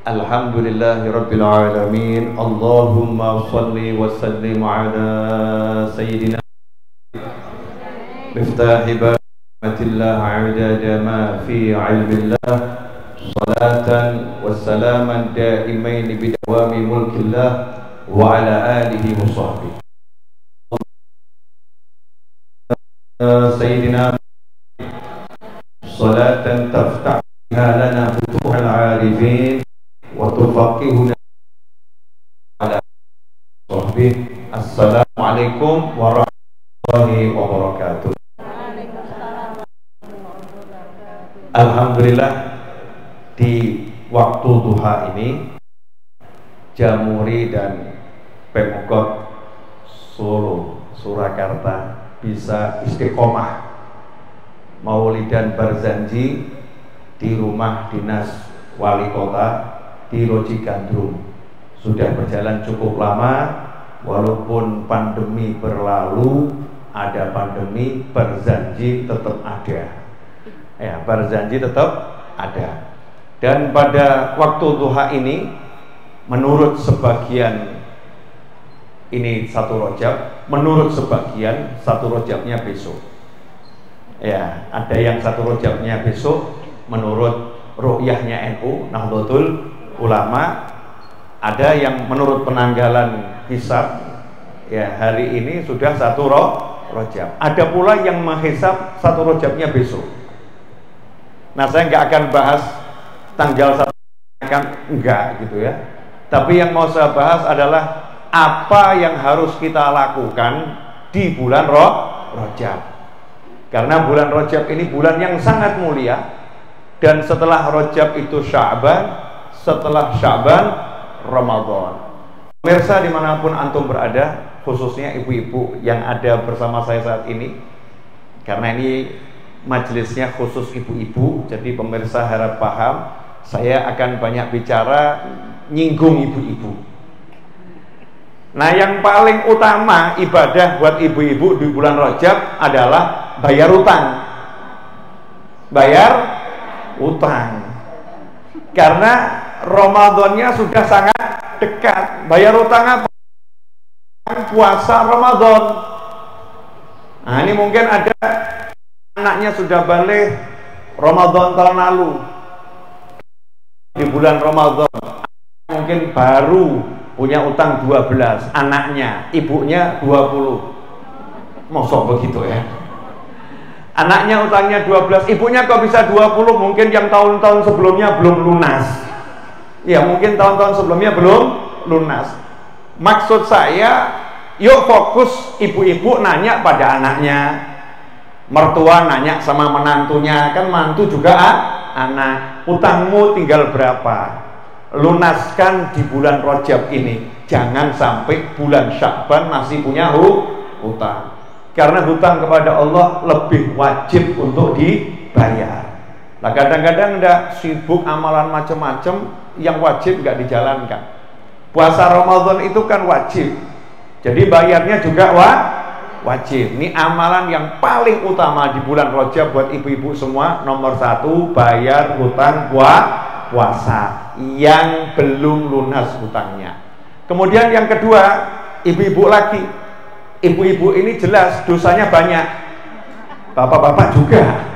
Alhamdulillahi Rabbil Alamin. Allahumma salli wa sallim ala Sayyidina Miftahi Barakatillah Adada ma fi ilmillah, salatan wa salaman daimain bidawami mulkillah wa ala alihi wa sahbihi. Sayyidina salatan taftah lana futuhal arifin wa tufaqihuna ala sahbihi. Assalamualaikum warahmatullahi wabarakatuh. Alhamdulillah, di waktu duha ini Jamuri dan Pemkot Solo Surakarta bisa istiqomah maulidan berzanji di rumah dinas wali kota di Loji Gandrung. Sudah berjalan cukup lama, walaupun pandemi berlalu, ada pandemi, berjanji tetap ada. Ya, berjanji tetap ada. Dan pada waktu duha ini, menurut sebagian ini 1 Rajab, menurut sebagian 1 Rajabnya besok. Ya, ada yang 1 Rajabnya besok menurut ru'yahnya NU Nahdlatul Ulama, ada yang menurut penanggalan hisab ya hari ini sudah 1 Rajab. Ada pula yang menghisab 1 Rajabnya besok. Nah, saya nggak akan bahas tanggal 1 kan enggak gitu ya. Tapi yang mau saya bahas adalah apa yang harus kita lakukan di bulan Rajab. Karena bulan Rajab ini bulan yang sangat mulia. Dan setelah Rajab itu Sya'ban, setelah Sya'ban Ramadan. Pemirsa dimanapun antum berada, khususnya ibu-ibu yang ada bersama saya saat ini, karena ini majelisnya khusus ibu-ibu, jadi pemirsa harap paham, saya akan banyak bicara nyinggung ibu-ibu. Nah, yang paling utama ibadah buat ibu-ibu di bulan Rajab adalah bayar utang. Bayar utang. Karena Ramadannya sudah sangat dekat. Bayar utang apa? Puasa Ramadan. Nah, ini mungkin ada anaknya sudah balik Ramadan tahun lalu, di bulan Ramadan mungkin baru punya utang 12, anaknya, ibunya 20. Mosok begitu ya? Anaknya utangnya 12, ibunya kok bisa 20? Mungkin yang tahun-tahun sebelumnya belum lunas. Ya, mungkin tahun-tahun sebelumnya belum lunas. Maksud saya, yuk fokus ibu-ibu nanya pada anaknya, mertua nanya sama menantunya, kan mantu juga anak. Utangmu tinggal berapa? Lunaskan di bulan Rajab ini. Jangan sampai bulan Sya'ban masih punya hutang. Karena hutang kepada Allah lebih wajib untuk dibayar. Nah, kadang-kadang enggak sibuk amalan macam-macam, yang wajib enggak dijalankan. Puasa Ramadan itu kan wajib, jadi bayarnya juga wajib. Ini amalan yang paling utama di bulan Rajab buat ibu-ibu semua. Nomor 1, bayar hutang puasa yang belum lunas hutangnya. Kemudian yang kedua, ibu-ibu lagi. Ibu-ibu ini jelas dosanya banyak. Bapak-bapak juga.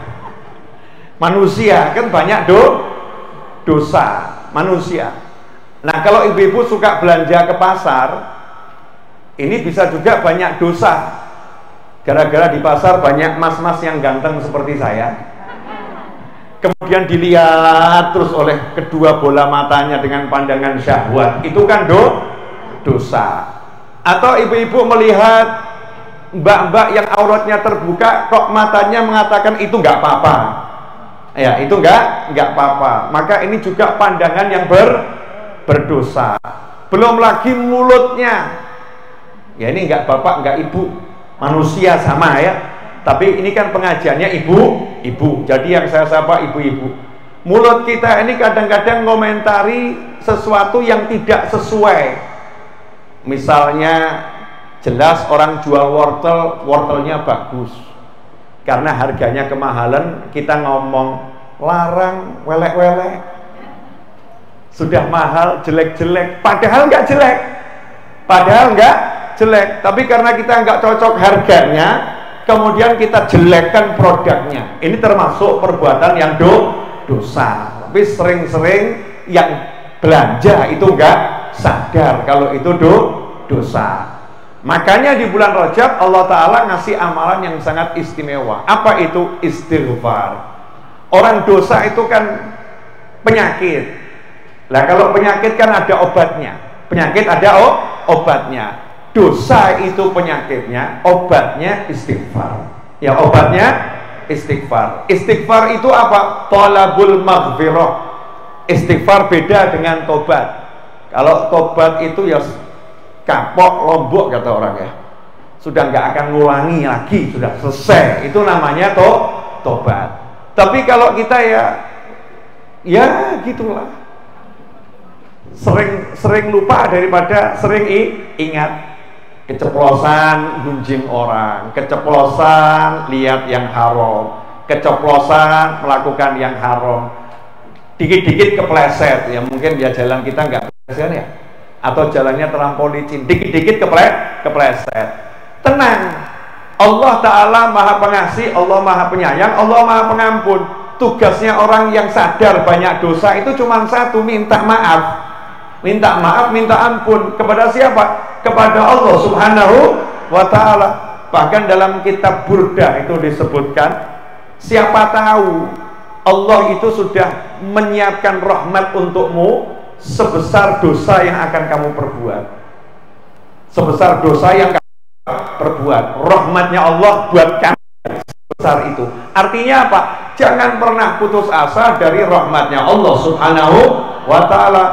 Manusia kan banyak dosa manusia. Nah, kalau ibu-ibu suka belanja ke pasar, ini bisa juga banyak dosa. Gara-gara di pasar banyak mas-mas yang ganteng seperti saya. Kemudian dilihat terus oleh kedua bola matanya dengan pandangan syahwat. Itu kan dosa. Atau ibu-ibu melihat mbak-mbak yang auratnya terbuka kok matanya mengatakan itu nggak apa-apa. Ya, itu nggak apa-apa. Maka ini juga pandangan yang berdosa. Belum lagi mulutnya. Ya ini nggak bapak, nggak ibu, manusia sama ya. Tapi ini kan pengajiannya ibu. Jadi yang saya sapa ibu-ibu. Mulut kita ini kadang-kadang komentari sesuatu yang tidak sesuai. Misalnya jelas orang jual wortelnya bagus karena harganya kemahalan, kita ngomong larang welek-welek, sudah mahal jelek-jelek, padahal nggak jelek, tapi karena kita nggak cocok harganya, kemudian kita jelekkan produknya. Ini termasuk perbuatan yang dosa. Tapi sering-sering yang belanja itu nggak sadar kalau itu dosa. Makanya di bulan Rajab Allah Ta'ala ngasih amalan yang sangat istimewa. Apa itu? Istighfar. Orang dosa itu kan penyakit. Nah kalau penyakit kan ada obatnya. Penyakit ada obatnya. Dosa itu penyakitnya, obatnya istighfar. Ya obatnya istighfar. Istighfar itu apa? Thalabul maghfirah. Istighfar beda dengan tobat. Kalau tobat itu ya kapok lombok kata orang ya, sudah nggak akan ngulangi lagi, sudah selesai, itu namanya tobat. Tapi kalau kita ya gitulah, sering lupa daripada sering ingat. Keceplosan gunjing orang, keceplosan lihat yang haram, keceplosan melakukan yang haram, dikit-dikit kepleset, ya mungkin ya jalan kita nggak kepleset ya, atau jalannya terlampau licin, dikit-dikit kepleset. Tenang, Allah Ta'ala Maha Pengasih, Allah Maha Penyayang, Allah Maha Pengampun. Tugasnya orang yang sadar banyak dosa itu cuma satu, minta maaf, minta ampun. Kepada siapa? Kepada Allah Subhanahu wa Ta'ala. Bahkan dalam kitab Burdah itu disebutkan, siapa tahu Allah itu sudah menyiapkan rahmat untukmu sebesar dosa yang akan kamu perbuat. Sebesar dosa yang kamu perbuat, rahmatnya Allah buat kamu sebesar itu. Artinya apa? Jangan pernah putus asa dari rahmatnya Allah Subhanahu wa Ta'ala.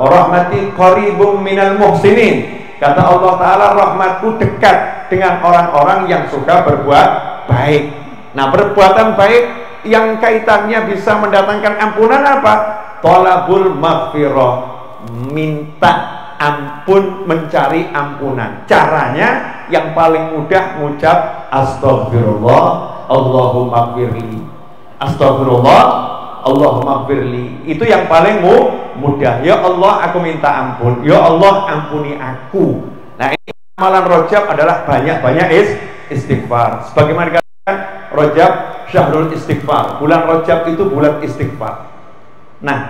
Wa rahmati qaribum minal muhsinin. Kata Allah Ta'ala, rahmatku dekat dengan orang-orang yang suka berbuat baik. Nah, perbuatan baik yang kaitannya bisa mendatangkan ampunan apa? Thalabul maghfirah, minta ampun, mencari ampunan. Caranya yang paling mudah ngucap astaghfirullah Allahumma gfirli, astaghfirullah Allahumma gfirli. Itu yang paling mudah. Ya Allah, aku minta ampun, ya Allah ampuni aku. Nah, ini amalan Rajab adalah banyak-banyak istighfar. Sebagaimana dikatakan Rajab syahrul istighfar, bulan Rajab itu bulan istighfar. Nah,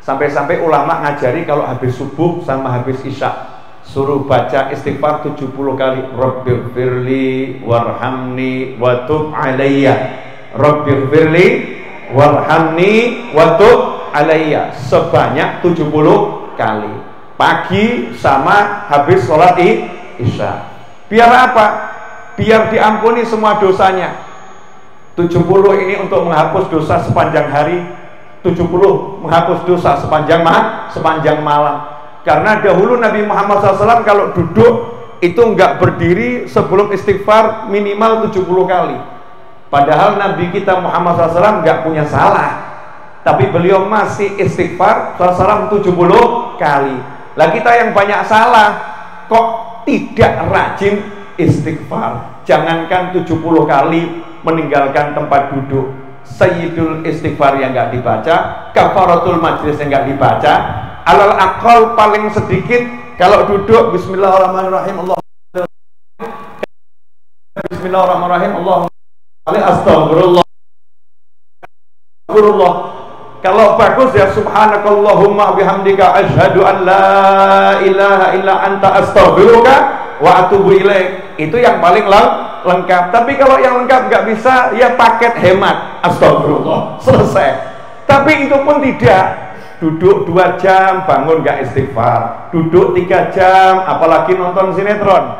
sampai-sampai ulama ngajari kalau habis subuh sama habis isya suruh baca istighfar 70 kali. Rabbighfirli warhamni wa tub alayya. Rabbighfirli warhamni wa tub alayya, sebanyak 70 kali pagi sama habis sholat isya. Biar apa? Biar diampuni semua dosanya. 70 ini untuk menghapus dosa sepanjang hari, 70 menghapus dosa sepanjang malam. Karena dahulu Nabi Muhammad SAW kalau duduk itu nggak berdiri sebelum istighfar minimal 70 kali. Padahal Nabi kita Muhammad SAW nggak punya salah, tapi beliau masih istighfar SAW 70 kali. Lah kita yang banyak salah kok tidak rajin istighfar. Jangankan 70 kali meninggalkan tempat duduk, sayyidul istighfar yang nggak dibaca, kafaratul majlis yang nggak dibaca, alal aqal paling sedikit kalau duduk bismillahirrahmanirrahim Allahumma astagfirullah. Kalau bagus ya subhanakallahumma bihamdika asyhadu an la ilaha illa anta astaghfiruka wa atubu ilaik. Itu yang paling lengkap. Tapi kalau yang lengkap nggak bisa, ya paket hemat astagfirullah, selesai. Tapi itu pun tidak. Duduk 2 jam bangun nggak istighfar, duduk 3 jam apalagi nonton sinetron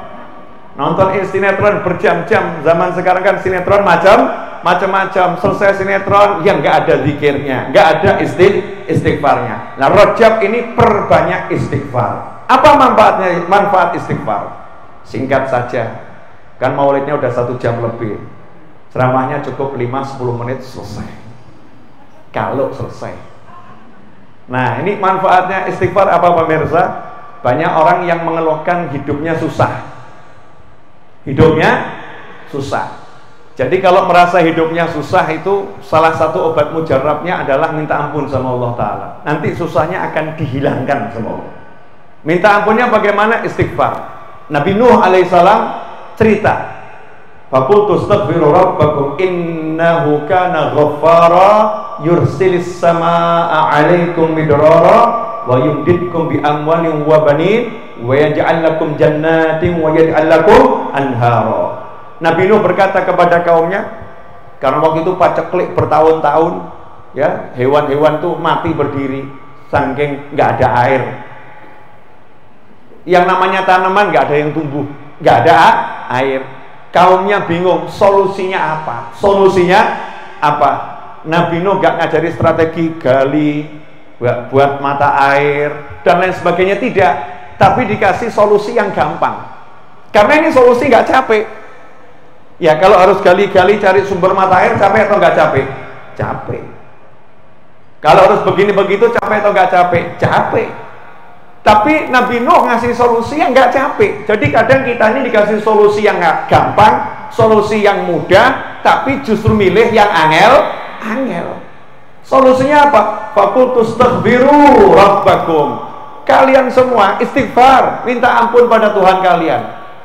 Nonton sinetron berjam-jam. Zaman sekarang kan sinetron macam-macam. Selesai sinetron yang nggak ada zikirnya, nggak ada istighfarnya. Nah, Rajab ini perbanyak istighfar. Apa manfaatnya? Manfaat istighfar singkat saja, kan maulidnya udah 1 jam lebih, ceramahnya cukup 5-10 menit selesai, kalau selesai. Nah, ini manfaatnya istighfar apa pemirsa? Banyak orang yang mengeluhkan hidupnya susah. Jadi kalau merasa hidupnya susah, itu salah satu obat mujarabnya adalah minta ampun sama Allah Ta'ala. Nanti susahnya akan dihilangkan sama Allah. Minta ampunnya bagaimana? Istighfar. Nabi Nuh alaihissalam cerita, faqultu astaghfiru rabbakum innahu kana ghaffara yursilis samaa 'alaikum midrara wa yumdidkum bi amwalin wa banin wa yaj'al lakum jannatin wa yaj'al lakum anhara. Nabi Nuh berkata kepada kaumnya, karena waktu itu paceklik bertahun-tahun, ya, hewan-hewan tuh mati berdiri saking nggak ada air. Yang namanya tanaman nggak ada yang tumbuh, nggak ada air. Kaumnya bingung, solusinya apa? Nabi Nuh nggak ngajari strategi gali buat mata air dan lain sebagainya, tidak. Tapi dikasih solusi yang gampang. Karena ini solusi nggak capek. Ya, kalau harus gali-gali cari sumber mata air, capek atau nggak capek? Capek. Kalau harus begini begitu, capek atau nggak capek? Capek. Tapi Nabi Nuh ngasih solusi yang nggak capek. Jadi kadang kita ini dikasih solusi yang nggak gampang, solusi yang mudah, tapi justru milih yang angel. Solusinya apa? Faqultu astaghfiru rabbakum. Kalian semua istighfar, minta ampun pada Tuhan kalian.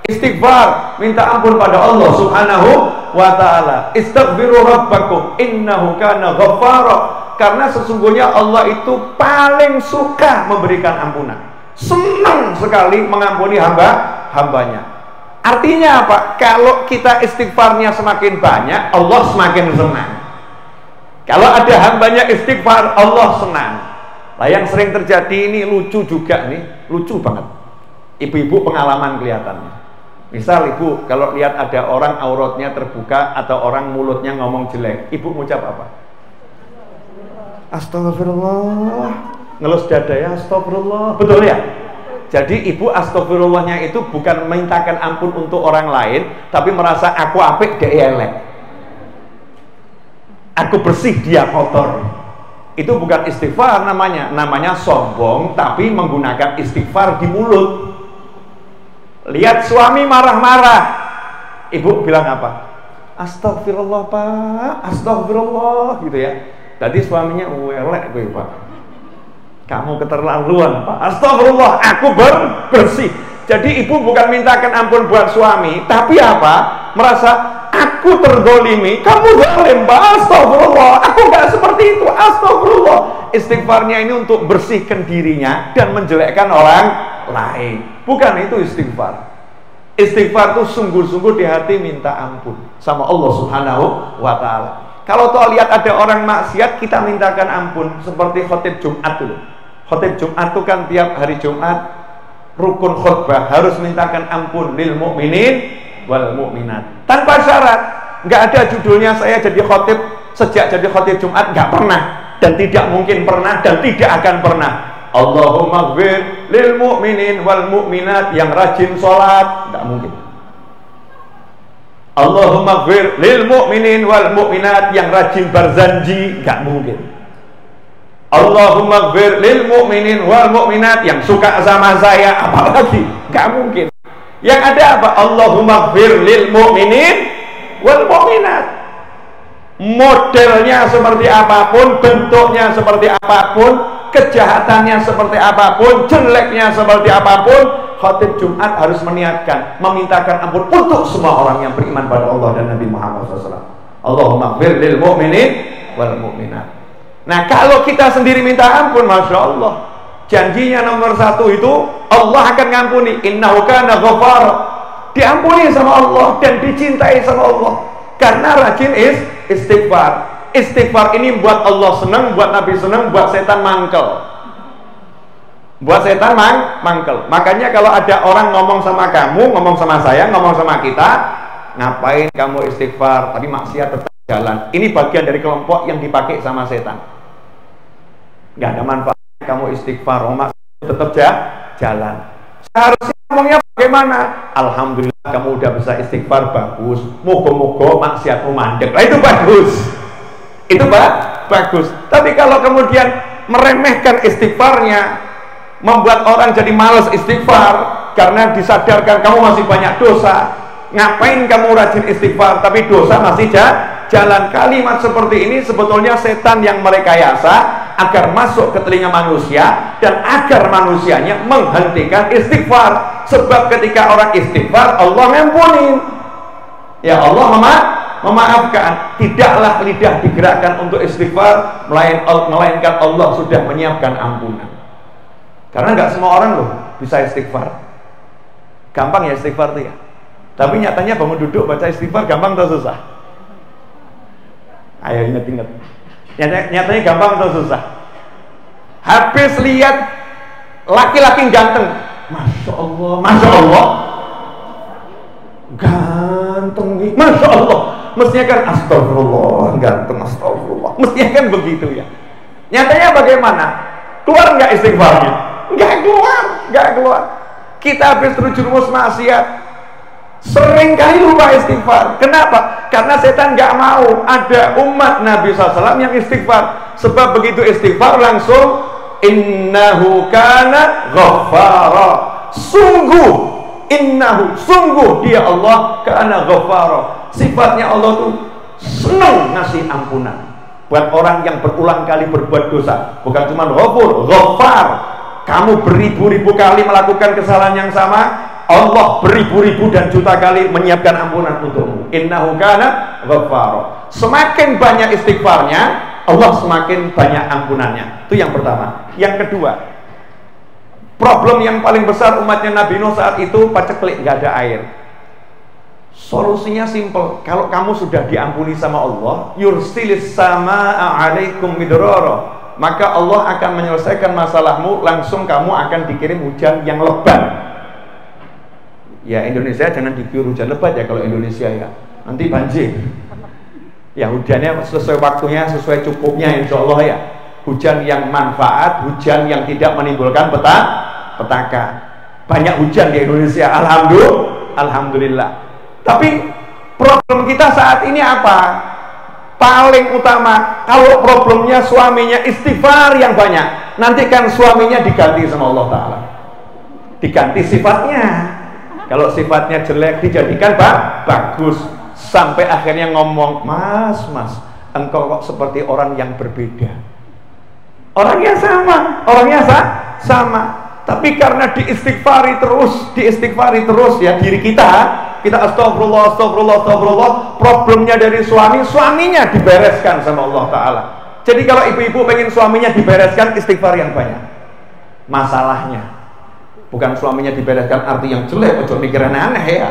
Istighfar, minta ampun pada Allah Subhanahu wa ta'ala. Istaghfiru rabbakum innahu kana ghaffara. Karena sesungguhnya Allah itu paling suka memberikan ampunan, senang sekali mengampuni hambanya. Artinya apa? Kalau kita istighfarnya semakin banyak, Allah semakin senang. Kalau ada hambanya istighfar, Allah senang. Nah, yang sering terjadi ini lucu juga nih, lucu banget. Ibu-ibu pengalaman kelihatannya. Misal ibu kalau lihat ada orang auratnya terbuka atau orang mulutnya ngomong jelek, ibu ngucap apa? Astagfirullah. Ngelus dada ya, astagfirullah. Betul ya? Jadi ibu astagfirullahnya itu bukan mintakan ampun untuk orang lain, tapi merasa aku apik dia elek, aku bersih dia kotor. Itu bukan istighfar namanya. Namanya sombong tapi menggunakan istighfar di mulut. Lihat suami marah-marah, ibu bilang apa? Astagfirullah pak, astagfirullah, gitu ya. Tadi suaminya welek gue pak, kamu keterlaluan pak, astagfirullah, aku bersih. Jadi ibu bukan mintakan ampun buat suami, tapi apa? Merasa aku terzolimi, kamu zalim pak, astagfirullah, aku gak seperti itu, astagfirullah. Istighfarnya ini untuk bersihkan dirinya dan menjelekkan orang lain. Bukan itu istighfar. Istighfar itu sungguh-sungguh di hati minta ampun sama Allah Subhanahu wa ta'ala. Kalau toh lihat ada orang maksiat, kita mintakan ampun. Seperti khotib Jumat dulu. Khotib Jumat itu kan tiap hari Jumat rukun khutbah harus mintakan ampun lil mu'minin wal mu'minat. Tanpa syarat. Nggak ada judulnya saya jadi khotib, sejak jadi khotib Jumat nggak pernah dan tidak mungkin pernah dan tidak akan pernah. Allahumma ghfir lil mu'minin wal mu'minat, yang rajin sholat, nggak mungkin. Allahumma ghfir lil mu'minin wal mu'minat, yang rajin berzanji, nggak mungkin. Allahumma ghfir lil mu'minin wal mu'minat, yang suka sama saya, apalagi, nggak mungkin. Yang ada apa? Allahumma ghfir lil mu'minin wal mu'minat. Modelnya seperti apapun, bentuknya seperti apapun, kejahatannya seperti apapun, jeleknya seperti apapun, khotib Jumat harus meniatkan, memintakan ampun untuk semua orang yang beriman pada Allah dan Nabi Muhammad SAW. Allahumma ghfir lil mu'minin wal mu'minat. Nah, kalau kita sendiri minta ampun, masya Allah, janjinya nomor 1 itu Allah akan ngampuni. Innahu kana ghafar, diampuni sama Allah dan dicintai sama Allah karena rajin istighfar. Istighfar. Istighfar ini buat Allah senang, buat Nabi senang, buat setan mangkel. buat setan mangkel. Makanya kalau ada orang ngomong sama kamu, ngomong sama saya, ngomong sama kita, ngapain kamu istighfar tapi maksiat tetap jalan, ini bagian dari kelompok yang dipakai sama setan. Nggak ada manfaat kamu istighfar, maksiat tetap jalan. Seharusnya ngomongnya bagaimana? Alhamdulillah kamu udah bisa istighfar, bagus. Moga-moga maksiatmu mandek. Nah, itu bagus. Itu bagus. Tapi kalau kemudian meremehkan istighfarnya, membuat orang jadi malas istighfar karena disadarkan kamu masih banyak dosa, ngapain kamu rajin istighfar tapi dosa masih jalan. Kalimat seperti ini sebetulnya setan yang merekayasa agar masuk ke telinga manusia dan agar manusianya menghentikan istighfar. Sebab ketika orang istighfar, Allah ngampunin, ya Allah memaafkan. Tidaklah lidah digerakkan untuk istighfar, melainkan Allah sudah menyiapkan ampunan. Karena nggak semua orang loh bisa istighfar. Gampang ya istighfar tuh ya. Tapi nyatanya bangun duduk baca istighfar gampang atau susah? Ayo ingat-ingat. Nyatanya gampang atau susah? Habis lihat laki-laki ganteng, Masya Allah, Masya Allah, ganteng nih, Masya Allah. Mestinya kan astagfirullah, ganteng, astagfirullah. Mestinya kan begitu ya. Nyatanya bagaimana? Keluar nggak istighfarnya? Nggak keluar. Kita habis terjerumus maksiat, sering kali lupa istighfar. Kenapa? Karena setan nggak mau ada umat Nabi SAW yang istighfar. Sebab begitu istighfar langsung innahu kana ghaffara. Sungguh dia Allah kana ghaffara. Sifatnya Allah tuh senang ngasih ampunan buat orang yang berulang kali berbuat dosa. Bukan cuma ghafur, ghaffar. Kamu beribu-ribu kali melakukan kesalahan yang sama, Allah beribu-ribu dan juta kali menyiapkan ampunan untukmu. Innahu kana ghaffara. Semakin banyak istighfarnya, Allah semakin banyak ampunannya. Itu yang pertama. Yang kedua, problem yang paling besar umatnya Nabi Nuh saat itu paceklik, nggak ada air. Solusinya simple. Kalau kamu sudah diampuni sama Allah, yursilis samaa 'alaikum midrara, maka Allah akan menyelesaikan masalahmu, langsung kamu akan dikirim hujan yang lebat. Ya Indonesia jangan diguyur hujan lebat ya kalau Indonesia ya, nanti banjir. Ya hujannya sesuai waktunya, sesuai cukupnya insya Allah ya. Hujan yang manfaat, hujan yang tidak menimbulkan petaka. Banyak hujan di Indonesia, alhamdulillah. Tapi problem kita saat ini apa? Paling utama, kalau problemnya suaminya istighfar yang banyak, nanti kan suaminya diganti sama Allah Ta'ala, diganti sifatnya. Kalau sifatnya jelek dijadikan bagus, sampai akhirnya ngomong, mas, engkau kok seperti orang yang berbeda. Orangnya sama, tapi karena diistighfari terus ya diri kita astagfirullah, problemnya dari suaminya dibereskan sama Allah Ta'ala. Jadi kalau ibu-ibu pengen suaminya dibereskan, istighfar yang banyak. Masalahnya bukan suaminya dibereskan arti yang jelek, ojo mikir aneh ya.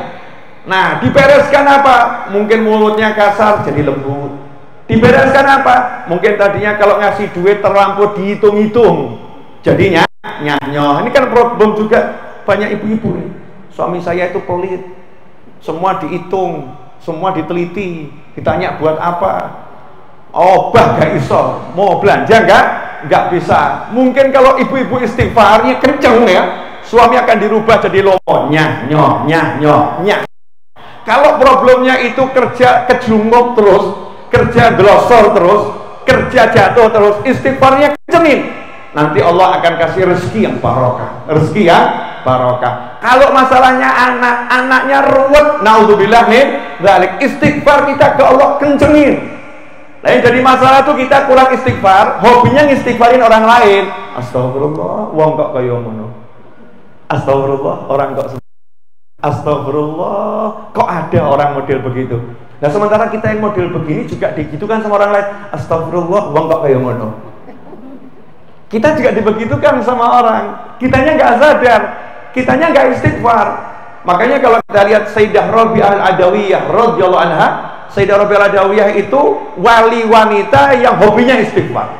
Nah, dibereskan apa? Mungkin mulutnya kasar jadi lembut. Dibereskan apa? Mungkin tadinya kalau ngasih duit terlampau dihitung-hitung, jadinya nyah-nyoh. Ini kan problem juga banyak ibu-ibu nih. Suami saya itu pelit, semua dihitung, semua diteliti, ditanya buat apa, obah gak iso, mau belanja nggak bisa. Mungkin kalau ibu-ibu istighfarnya kenceng ya, suami akan dirubah jadi lomo, nyah. Kalau problemnya itu kerja kejunguk terus, kerja glosor terus, kerja jatuh terus, istighfarnya kencengin, nanti Allah akan kasih rezeki yang barokah. Kalau masalahnya anaknya ruwet, naudzubillah min dzalik, istighfar kita ke Allah kencengin. Lain jadi masalah tuh kita kurang istighfar, hobinya ngistighfarin orang lain. Astagfirullah, wong kok kaya ngono. Astagfirullah, orang kok astagfirullah, kok ada orang model begitu. Nah sementara kita yang model begini juga digitukan sama orang lain. Astagfirullah, wong kok kaya ngono. Kita juga dibegitukan sama orang, kitanya nggak sadar, kitanya nggak istighfar. Makanya kalau kita lihat Sayyidah Rabi'ah Al-Adawiyah radhiyallahu anha, Sayyidah Rabi'ah Al-Adawiyah itu wali wanita yang hobinya istighfar.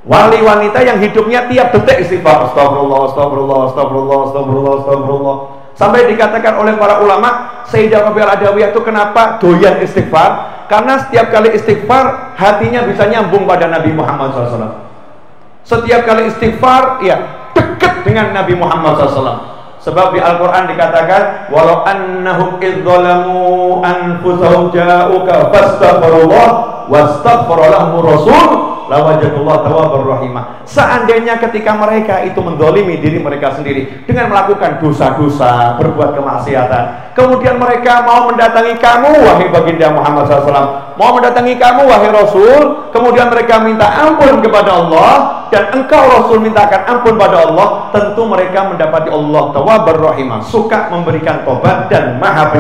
Wali wanita yang hidupnya tiap detik istighfar, astagfirullah, astagfirullah, astagfirullah, astagfirullah, astagfirullah. Sampai dikatakan oleh para ulama, Sayyidah Rabi'ah Adawiyah itu kenapa doyan istighfar? Karena setiap kali istighfar hatinya bisa nyambung pada Nabi Muhammad SAW. Setiap kali istighfar, ya dekat dengan Nabi Muhammad SAW. Sebab di Al-Quran dikatakan, walau annahum idzalamu anfusahum ja'uka fastaghfirullah wastaghfara lahumur rasul lawajadullah tawwabur rahimah. Seandainya ketika mereka itu mendolimi diri mereka sendiri dengan melakukan dosa-dosa, berbuat kemaksiatan, kemudian mereka mau mendatangi kamu wahai baginda Muhammad SAW, mau mendatangi kamu wahai Rasul, kemudian mereka minta ampun kepada Allah, dan engkau Rasul mintakan ampun pada Allah, tentu mereka mendapati Allah tawwabur rahimah, suka memberikan tobat dan maha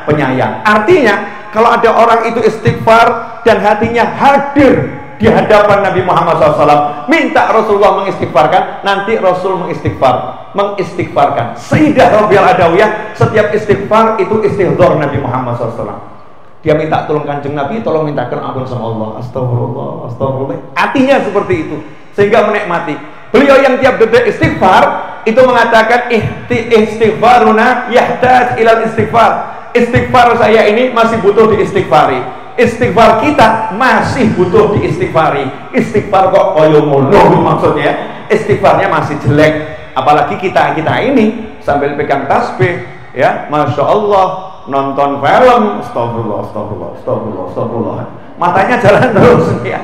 penyayang. Artinya kalau ada orang itu istighfar dan hatinya hadir di hadapan Nabi Muhammad SAW, minta Rasulullah mengistighfarkan, nanti Rasul mengistighfarkan. Sayyidah Rabi'ah Adawiyah setiap istighfar itu istighfar Nabi Muhammad SAW. Dia minta tolong kanjeng Nabi, tolong mintakan ampun sama Allah. Astagfirullah, astagfirullah. Artinya seperti itu, sehingga menikmati. Beliau yang tiap detik istighfar itu mengatakan istighfaruna yahtaj ilal istighfar. Istighfar saya ini masih butuh diistighfari. Istighfar kita masih butuh diistighfari. Istighfar kok koyo ngono maksudnya. Istighfarnya masih jelek. Apalagi kita ini sambil pegang tasbih, ya, masya Allah, nonton film, astagfirullah, astagfirullah, astagfirullah, astagfirullah. Matanya jalan terus, ya.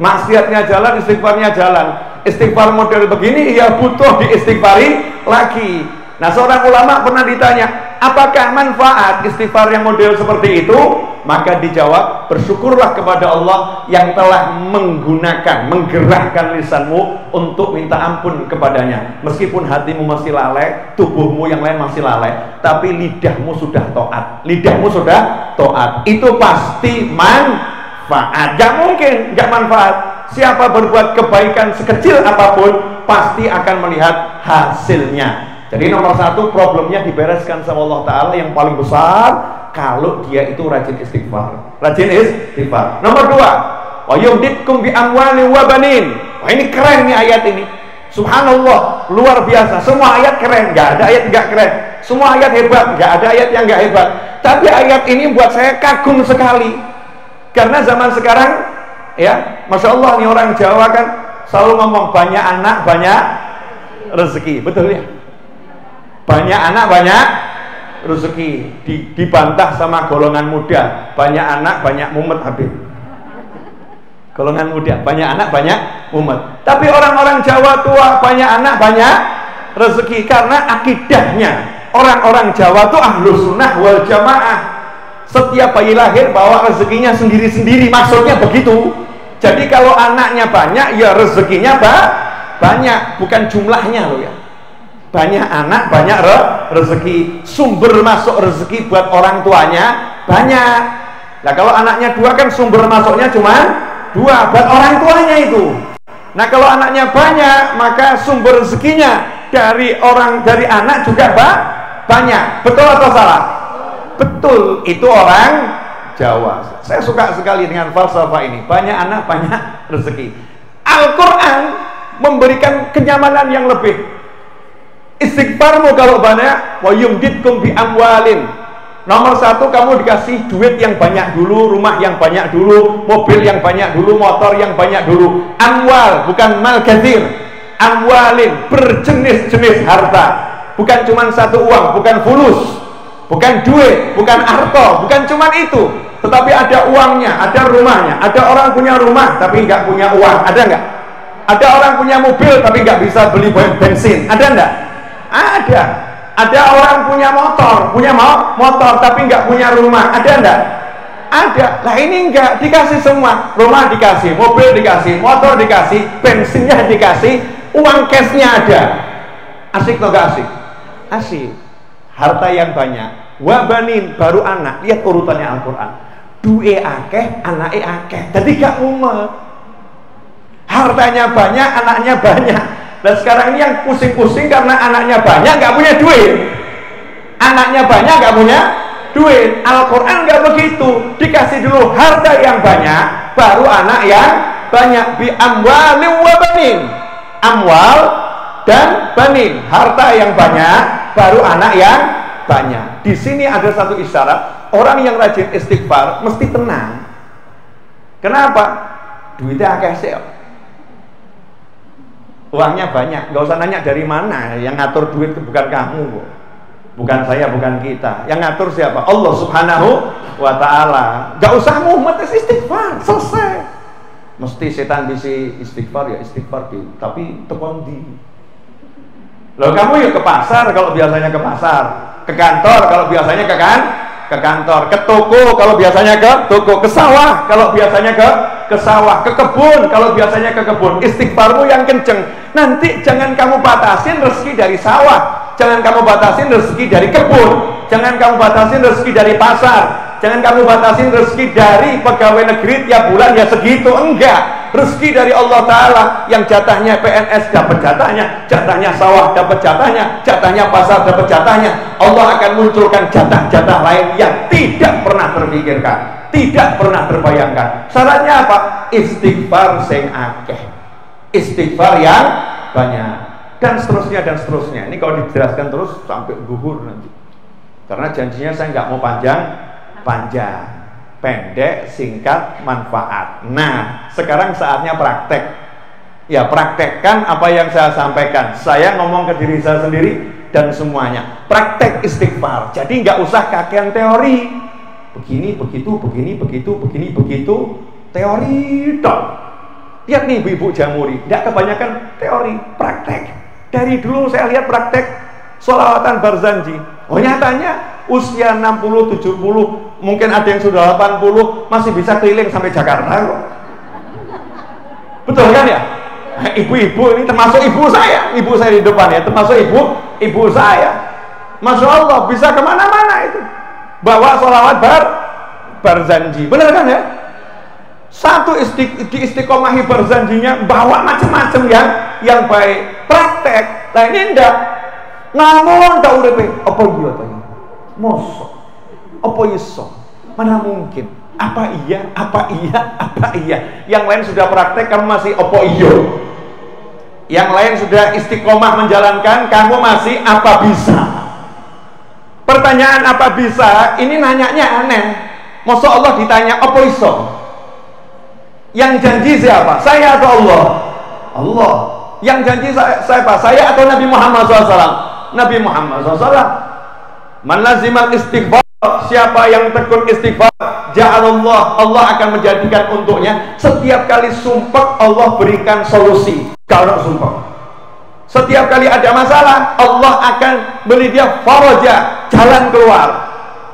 Maksiatnya jalan, istighfarnya jalan. Istighfar model begini ya butuh diistighfari lagi. Nah, seorang ulama pernah ditanya, apakah manfaat istighfar yang model seperti itu? Maka dijawab, bersyukurlah kepada Allah yang telah menggerakkan lisanmu untuk minta ampun kepadanya. Meskipun hatimu masih lalai, tubuhmu yang lain masih lalai, tapi lidahmu sudah taat. Lidahmu sudah taat. Itu pasti manfaat. Gak mungkin gak manfaat. Siapa berbuat kebaikan sekecil apapun, pasti akan melihat hasilnya. Jadi nomor satu, problemnya dibereskan sama Allah Ta'ala yang paling besar kalau dia itu rajin istighfar. Rajin istighfar. Nomor dua, wa yumditkum bi amwalin wa banin. Wah, ini keren nih ayat ini. Subhanallah, luar biasa. Semua ayat keren, nggak ada ayat nggak keren. Semua ayat hebat, nggak ada ayat yang nggak hebat. Tapi ayat ini buat saya kagum sekali. Karena zaman sekarang, ya, masya Allah, nih orang Jawa kan selalu ngomong banyak anak banyak rezeki, betul ya? Banyak anak banyak rezeki. Dibantah sama golongan muda, banyak anak banyak mumet habis. Golongan muda, banyak anak banyak mumet. Tapi orang-orang Jawa tua, banyak anak banyak rezeki, karena akidahnya orang-orang Jawa tuh ahlus sunnah wal jamaah. Setiap bayi lahir bawa rezekinya sendiri-sendiri, maksudnya begitu. Jadi kalau anaknya banyak, ya rezekinya banyak, bukan jumlahnya loh ya. Banyak anak, banyak rezeki. Sumber masuk rezeki buat orang tuanya banyak. Nah, kalau anaknya dua kan sumber masuknya cuma dua buat orang tuanya itu. Nah, kalau anaknya banyak, maka sumber rezekinya dari anak juga banyak. Betul atau salah? Betul, itu orang Jawa. Saya suka sekali dengan falsafah ini. Banyak anak, banyak rezeki. Al-Quran memberikan kenyamanan yang lebih. Istighfarmu kalau banyak, wa yumditkum bi amwalin. Nomor satu, kamu dikasih duit yang banyak dulu, rumah yang banyak dulu, mobil yang banyak dulu, motor yang banyak dulu. Amwal, bukan mal katsir. Amwalin, berjenis-jenis harta. Bukan cuma satu uang, bukan fulus, bukan duit, bukan harta, bukan cuma itu. Tetapi ada uangnya, ada rumahnya. Ada orang punya rumah tapi nggak punya uang, ada nggak? Ada orang punya mobil tapi nggak bisa beli bensin, ada nggak? Ada. Ada orang punya motor tapi nggak punya rumah, ada enggak? Ada. Lah ini enggak, dikasih semua. Rumah dikasih, mobil dikasih, motor dikasih, bensinnya dikasih, uang cashnya ada. Asik atau enggak asik? Asik. Harta yang banyak. Wabanin, baru anak. Lihat urutannya Al-Quran. Duwe akeh, anake akeh. Jadi gak mumet. Hartanya banyak, anaknya banyak. Dan sekarang ini yang pusing-pusing karena anaknya banyak, nggak punya duit. Anaknya banyak, nggak punya duit. Al-Quran nggak begitu. Dikasih dulu harta yang banyak, baru anak yang banyak, bi amwali wa banin, amwal dan banin, harta yang banyak baru anak yang banyak. Di sini ada satu isyarat, orang yang rajin istighfar mesti tenang. Kenapa? Duitnya akeh sih, uangnya banyak, nggak usah nanya dari mana. Yang ngatur duit itu bukan kamu, bukan saya, bukan kita. Yang ngatur siapa? Allah Subhanahu wa Ta'ala. Nggak usah mumet, istighfar, selesai. Mesti setan bisa istighfar, ya istighfar tapi tekon di. Loh, kamu ya ke pasar kalau biasanya ke pasar, ke kantor kalau biasanya ke kantor, ke toko kalau biasanya ke toko, ke sawah kalau biasanya ke sawah, ke kebun kalau biasanya ke kebun. Istighfarmu yang kenceng. Nanti jangan kamu batasin rezeki dari sawah, jangan kamu batasin rezeki dari kebun, jangan kamu batasin rezeki dari pasar, jangan kamu batasin rezeki dari pegawai negeri tiap bulan ya segitu. Enggak, rezeki dari Allah Ta'ala. Yang jatahnya PNS dapat jatahnya, jatahnya sawah dapat jatahnya, jatahnya pasar dapat jatahnya. Allah akan munculkan jatah-jatah lain yang tidak pernah terpikirkan, tidak pernah terbayangkan. Syaratnya apa? Istighfar sing akeh, istighfar yang banyak, dan seterusnya dan seterusnya. Ini kalau dijelaskan terus sampai gugur nanti, karena janjinya saya nggak mau panjang, pendek, singkat, manfaat. Nah, sekarang saatnya praktek. Ya, praktekkan apa yang saya sampaikan. Saya ngomong ke diri saya sendiri dan semuanya. Praktek istighfar. Jadi nggak usah kakean teori. Begini, begitu, begini, begitu, begini, begitu. Teori dong. Lihat nih ibu-ibu Jamuri, tidak kebanyakan teori, praktek. Dari dulu saya lihat praktek sholawatan Barzanji. Oh, nyatanya usia 60, 70, mungkin ada yang sudah 80, masih bisa keliling sampai Jakarta kok. Betul kan ya? Ibu-ibu ini termasuk ibu saya di depan ya, termasuk ibu saya. Masya Allah, bisa kemana-mana itu. Bawa sholawat Barzanji, bener kan ya? Satu di istiqomahi Barzanjinya, bawa macam-macam yang baik, praktek. Nah ini enggak ngawon tak udah apa iya tanya, mosok, apa iso, mana mungkin, apa iya. Yang lain sudah praktek, kamu masih apa iya. Yang lain sudah istiqomah menjalankan, kamu masih apa bisa. Pertanyaan apa bisa ini nanyanya aneh. Masa Allah ditanya apa iso? Yang janji siapa? Saya atau Allah? Allah. Yang janji siapa? Saya atau Nabi Muhammad SAW? Nabi Muhammad SAW. Man lazimal istighfar, siapa yang tekun istighfar, ja'alallah, Allah akan menjadikan untuknya setiap kali sumpah Allah berikan solusi. Kalau sumpah, setiap kali ada masalah Allah akan beri dia faraja, jalan keluar.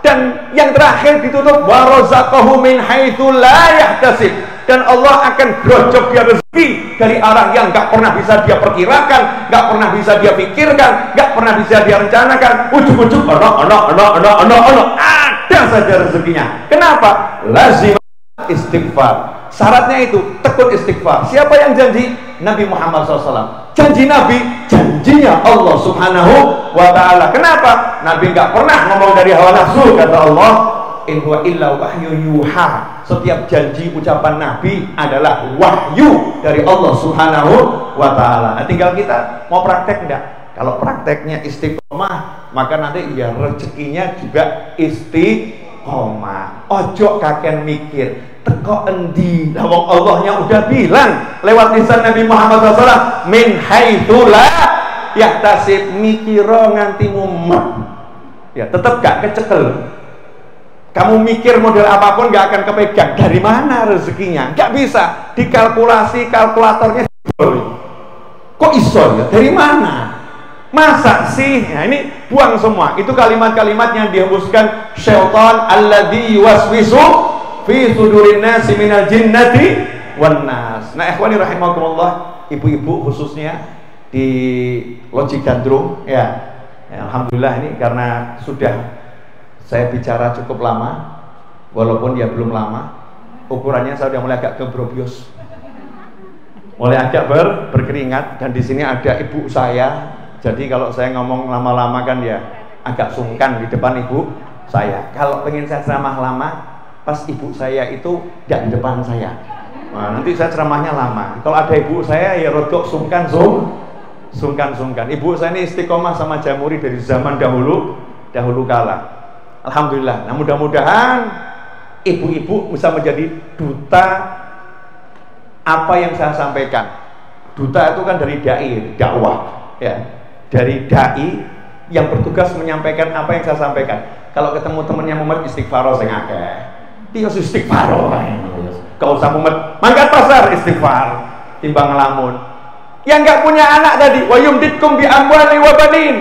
Dan yang terakhir ditutup warazaqahu min haitsu la yahtasib, dan Allah akan grojok dia rezeki dari arah yang gak pernah bisa dia perkirakan, gak pernah bisa dia pikirkan, gak pernah bisa dia rencanakan. Ujuk-ujuk ono ada saja rezekinya. Kenapa? Lazim istighfar. Syaratnya itu tekun istighfar. Siapa yang janji? Nabi Muhammad SAW. Janji Nabi, janjinya Allah Subhanahu wa Ta'ala. Kenapa? Nabi nggak pernah ngomong dari hawa nafsu, kata Allah, in huwa illa wahyu yuha. Setiap janji ucapan Nabi adalah wahyu dari Allah Subhanahu wa Ta'ala. Nah, tinggal kita mau praktek enggak? Kalau prakteknya istiqomah, maka nanti ya rezekinya juga istiqomah. Ojo kaken mikir teko endi, lah wong Allahnya udah bilang lewat lisan Nabi Muhammad SAW, min haitsu la yahtasib, mikiro nganti mumet ya tetap gak kecekel. Kamu mikir model apapun gak akan kepegang. Dari mana rezekinya? Gak bisa dikalkulasi, kalkulatornya kok iso ya? Dari mana? Masa sih? Nah, ini buang semua. Itu kalimat-kalimat yang dihembuskan syaitan alladzi yuwaswisu fi sudurin nasi minal jinnati wan nas. Nah, ikhwani rahimakumullah, ibu-ibu khususnya di Loji Gandrung ya. Alhamdulillah ini karena sudah saya bicara cukup lama, walaupun dia belum lama, ukurannya saya sudah mulai agak gebrobios, mulai agak berkeringat, dan di sini ada ibu saya. Jadi kalau saya ngomong lama-lama kan ya agak sungkan di depan ibu saya. Kalau pengen saya ceramah lama, pas ibu saya itu tidak di depan saya. Nah, nanti saya ceramahnya lama. Kalau ada ibu saya ya rodok sungkan. Ibu saya ini istiqomah sama Jamuri dari zaman dahulu kala. Alhamdulillah. Nah, mudah-mudahan ibu-ibu bisa menjadi duta apa yang saya sampaikan. Duta itu kan dari dai, dakwah, ya. Dari dai yang bertugas menyampaikan apa yang saya sampaikan. Kalau ketemu temennya Muhammad istighfar sing akeh. Dia istighfar. Kau usah Muhammad mangkat pasar istighfar timbang ngelamun. Yang nggak punya anak tadi, wa yumditkum bi amwali wa banin.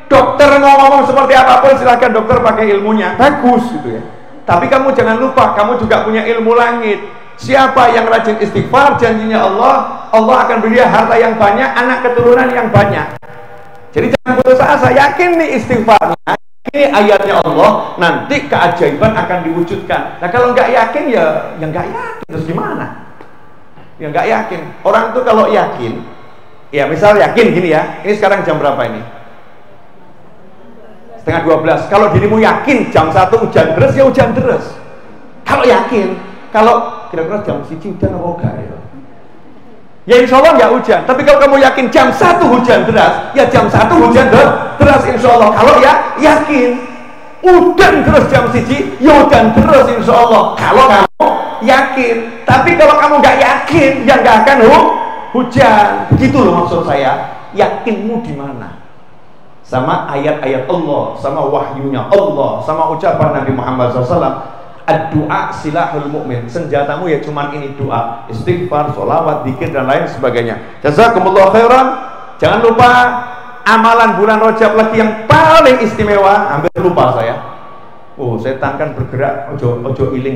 Dokter mau ngomong seperti apapun silahkan dokter pakai ilmunya, bagus gitu ya. Tapi kamu jangan lupa, kamu juga punya ilmu langit. Siapa yang rajin istighfar, janjinya Allah akan beri dia harta yang banyak, anak keturunan yang banyak. Jadi jangan putus asa, yakin nih istighfarnya, ini ayatnya Allah, nanti keajaiban akan diwujudkan. Nah kalau nggak yakin ya nggak yakin, terus gimana? Ya nggak yakin. Orang tuh kalau yakin, ya misal yakin gini ya, ini sekarang jam berapa ini? Setengah 12. Kalau dirimu yakin jam 1 hujan deras, ya hujan deras. Kalau yakin, kalau kira-kira jam 1 hujan apa enggak ya? Ya insya Allah nggak hujan. Tapi kalau kamu yakin jam 1 hujan deras, ya jam 1 hujan deras insya Allah. Kalau ya yakin hujan deras jam 1, ya hujan deras insya Allah. Kalau kamu yakin. Tapi kalau kamu nggak yakin, ya nggak akan hujan. Begitu loh maksud saya. Yakinmu di mana? Sama ayat-ayat Allah, sama wahyunya Allah, sama ucapan Nabi Muhammad SAW. Ad-du'a silahul mu'min. Senjatamu ya cuman ini doa, istighfar, sholawat, zikir dan lain sebagainya. Jazakumullah khairan. Jangan lupa amalan bulan Rajab lagi yang paling istimewa. Hampir lupa saya. Oh, setan kan bergerak. Ojo iling.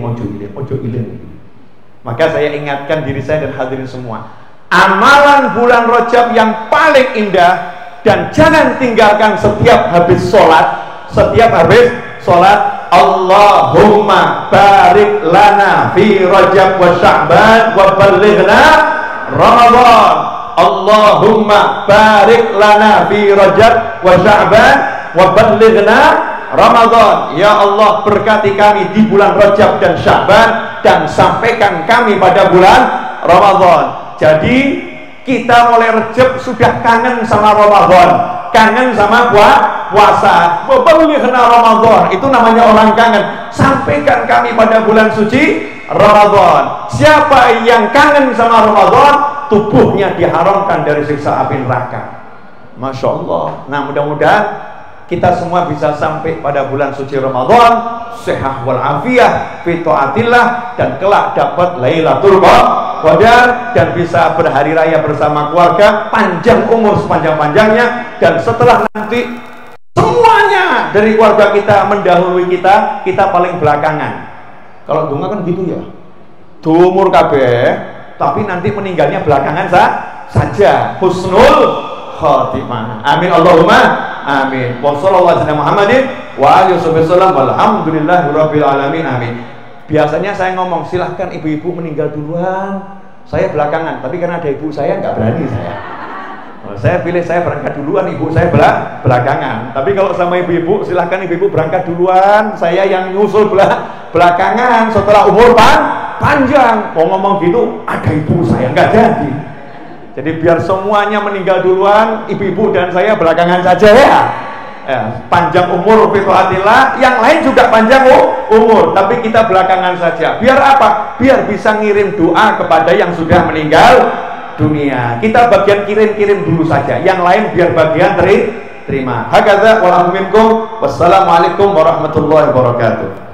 Maka saya ingatkan diri saya dan hadirin semua. Amalan bulan Rajab yang paling indah dan jangan tinggalkan setiap habis sholat. Allahumma barik lana fi Rajab wa Sya'ban wa ballighna Ramadan. Allahumma barik lana fi Rajab wa Sya'ban wa ballighna Ramadan. Ya Allah, berkati kami di bulan Rajab dan Sya'ban dan sampaikan kami pada bulan Ramadan. Jadi kita mulai Rajab sudah kangen sama Ramadan, kangen sama puasa. Ballighna Ramadan, itu namanya orang kangen. Sampaikan kami pada bulan suci Ramadan. Siapa yang kangen sama Ramadan, tubuhnya diharamkan dari siksa api neraka. Masya Allah. Nah, mudah-mudahan kita semua bisa sampai pada bulan suci Ramadan sehat wal afiyah fi taatillah dan kelak dapat Lailatul Qadar dan bisa berhari raya bersama keluarga, panjang umur sepanjang-panjangnya, dan setelah nanti semuanya dari keluarga kita mendahului kita paling belakangan. Kalau dunga kan gitu ya, umur kabeh tapi nanti meninggalnya belakangan saja. Husnul khotimah. Amin Allahumma amin. Wassallallahu ala Muhammadin wa alihi wasallam walhamdulillahirabbil alamin. Amin. Biasanya saya ngomong silahkan ibu-ibu meninggal duluan, saya belakangan. Tapi karena ada ibu saya nggak berani saya. Saya pilih saya berangkat duluan, ibu saya belakangan. Tapi kalau sama ibu-ibu silahkan ibu-ibu berangkat duluan, saya yang nyusul belakangan setelah umur panjang. Mau ngomong gitu ada ibu saya nggak jadi. Jadi biar semuanya meninggal duluan, ibu-ibu dan saya belakangan saja ya. Panjang umur fituatillah, yang lain juga panjang umur, tapi kita belakangan saja. Biar apa? Biar bisa ngirim doa kepada yang sudah meninggal dunia. Kita bagian kirim-kirim dulu saja, yang lain biar bagian terima. Hakadza wa minkum. Wassalamualaikum warahmatullahi wabarakatuh.